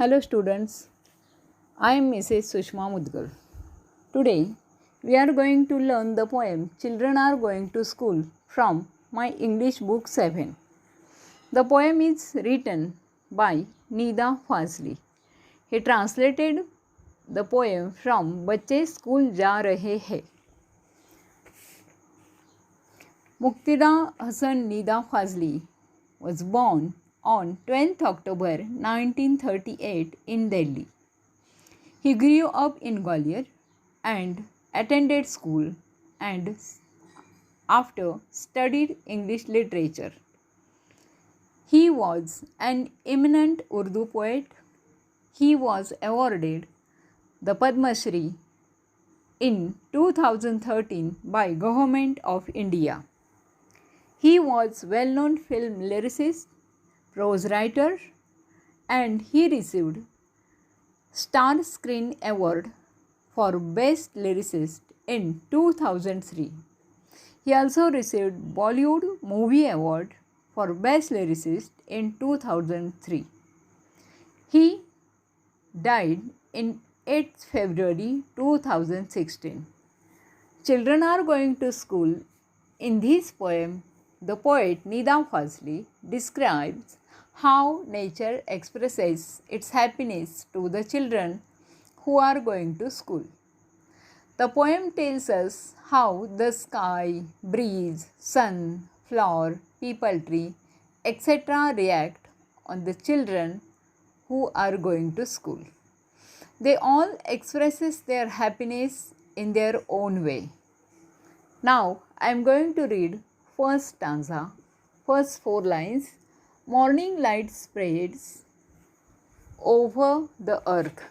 Hello students, I am Mrs. Sushma Mudgal. Today we are going to learn the poem Children Are Going to School from my English book 7. The poem is written by Nida Fazli. He translated the poem from बच्चे school जा रहे हैं. Muqtada Hassan Nida Fazli was born on 12th October 1938 in Delhi. He grew up in Gwalior and attended school and after studied English literature. He was an eminent Urdu poet. He was awarded the Padma Shri in 2013 by Government of India. He was well-known film lyricist, prose writer, and he received Star Screen Award for Best Lyricist in 2003. He also received Bollywood Movie Award for Best Lyricist in 2003. He died in 8th February 2016. Children are going to school. In this poem, the poet Nida Fazli describes how nature expresses its happiness to the children who are going to school. The poem tells us how the sky, breeze, sun, flower, people tree, etc. react on the children who are going to school. They all expresses their happiness in their own way. Now I am going to read first stanza, first 4 lines. Morning light spreads over the earth.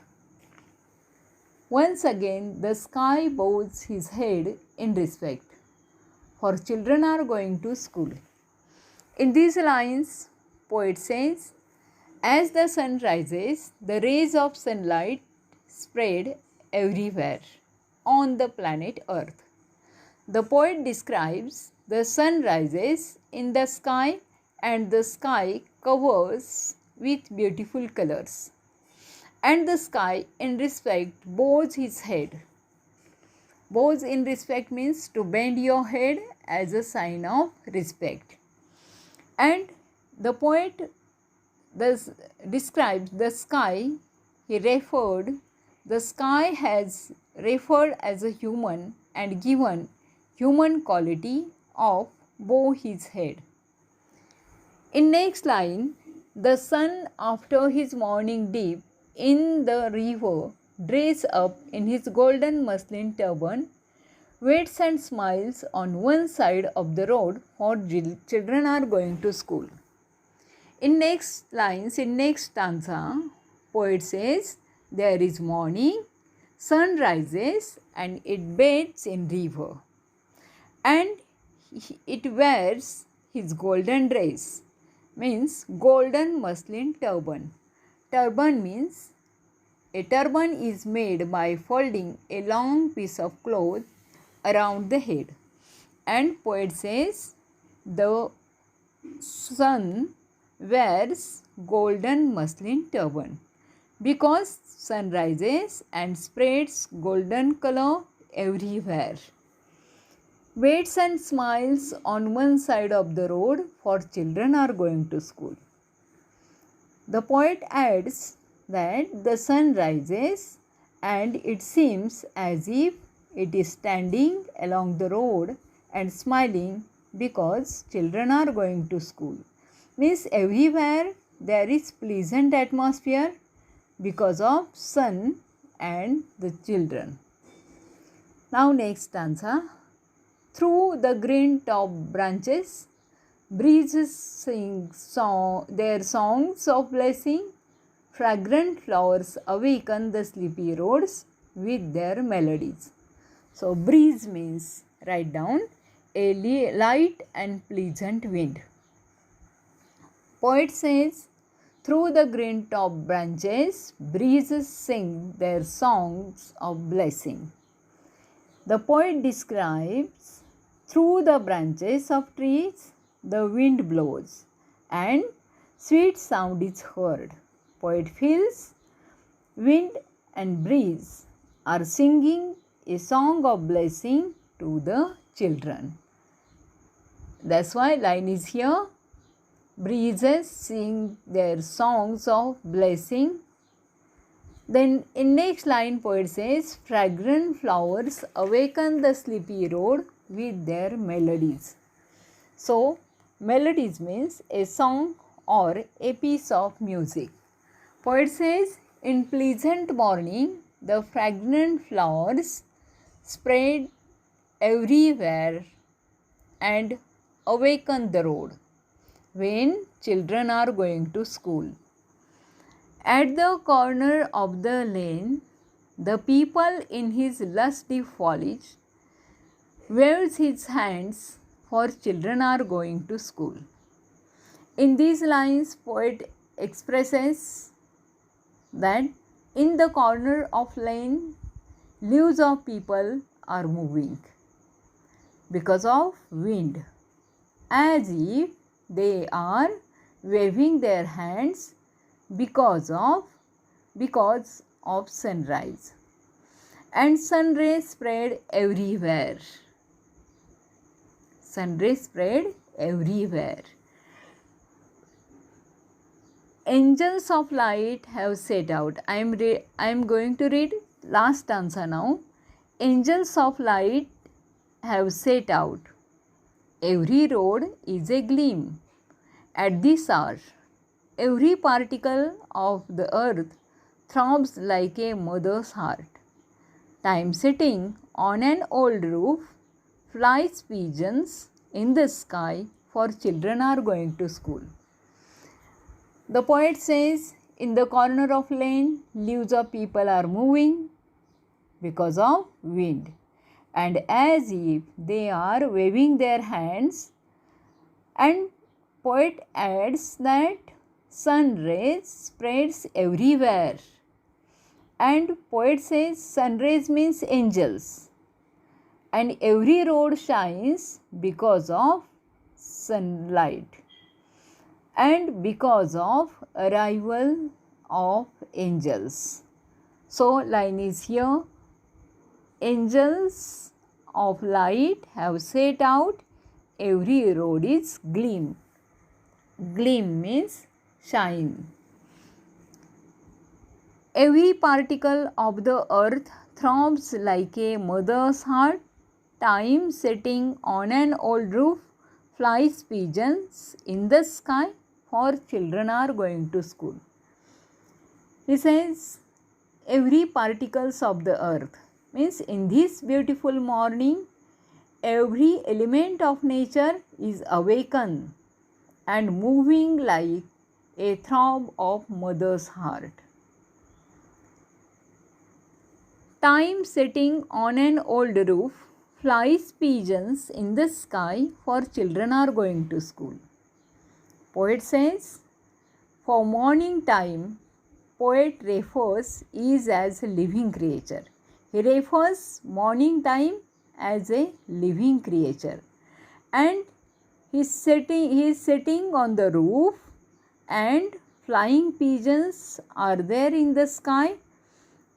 Once again the sky bows his head in respect, for children are going to school. In these lines, poet says, as the sun rises, the rays of sunlight spread everywhere on the planet Earth. The poet describes the sun rises in the sky and the sky covers with beautiful colors. And the sky in respect bows his head. Bows in respect means to bend your head as a sign of respect. And the poet thus describes the sky. He referred the sky has referred as a human and given human quality of bow his head. In next line, the sun after his morning dip in the river dressed up in his golden muslin turban, waits and smiles on one side of the road, for children are going to school. In next lines, in next stanza, poet says, there is morning, sun rises and it bathes in river, and it wears his golden dress, means golden muslin turban. Turban means a turban is made by folding a long piece of cloth around the head. And poet says the sun wears golden muslin turban because sun rises and spreads golden color everywhere. Waits and smiles on one side of the road, for children are going to school. The poet adds that the sun rises and it seems as if it is standing along the road and smiling because children are going to school. Means everywhere there is pleasant atmosphere because of sun and the children. Now next stanza. Through the green top branches, breezes sing their songs of blessing. Fragrant flowers awaken the sleepy roads with their melodies. So breeze means, write down, a light and pleasant wind. Poet says, through the green top branches, breezes sing their songs of blessing. The poet describes, through the branches of trees, the wind blows and sweet sound is heard. Poet feels Wind and breeze are singing a song of blessing to the children. That's why line is here. Breezes sing their songs of blessing. Then in next line poet says, fragrant flowers awaken the sleepy road with their melodies. So melodies means a song or a piece of music. Poet says, in pleasant morning the fragrant flowers spread everywhere and awaken the road when children are going to school. At the corner of the lane, the people in his lusty foliage waves his hands, for children are going to school. In these lines, poet expresses that in the corner of lane, leaves of people are moving because of wind, as if they are waving their hands because of sunrise, and sun rays spread everywhere. Sun rays spread everywhere. Angels of light have set out. I am going to read last stanza now. Angels of light have set out. Every road is a gleam. At this hour, every particle of the earth throbs like a mother's heart. Time sitting on an old roof, flies pigeons in the sky, for children are going to school. The poet says, in the corner of lane, leaves of people are moving because of wind, and as if they are waving their hands. And poet adds that sun rays spreads everywhere, and poet says sun rays means angels, and every road shines because of sunlight and because of arrival of angels. So line is here. Angels of light have set out. Every road is gleam. Gleam means shine. Every particle of the earth throbs like a mother's heart. Time sitting on an old roof, flies pigeons in the sky, for children are going to school. He says, every particles of the earth means in this beautiful morning, every element of nature is awakened and moving like a throb of mother's heart. Time sitting on an old roof, flies pigeons in the sky, for children are going to school. Poet says, for morning time, poet refers is as a living creature. He refers morning time as a living creature, and he is sitting on the roof, and flying pigeons are there in the sky,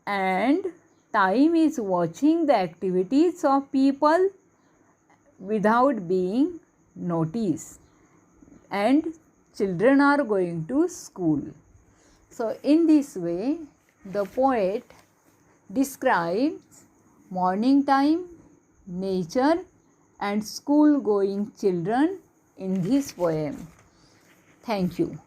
and time is watching the activities of people without being noticed, and children are going to school. So in this way, the poet describes morning time, nature and school going children in this poem. Thank you.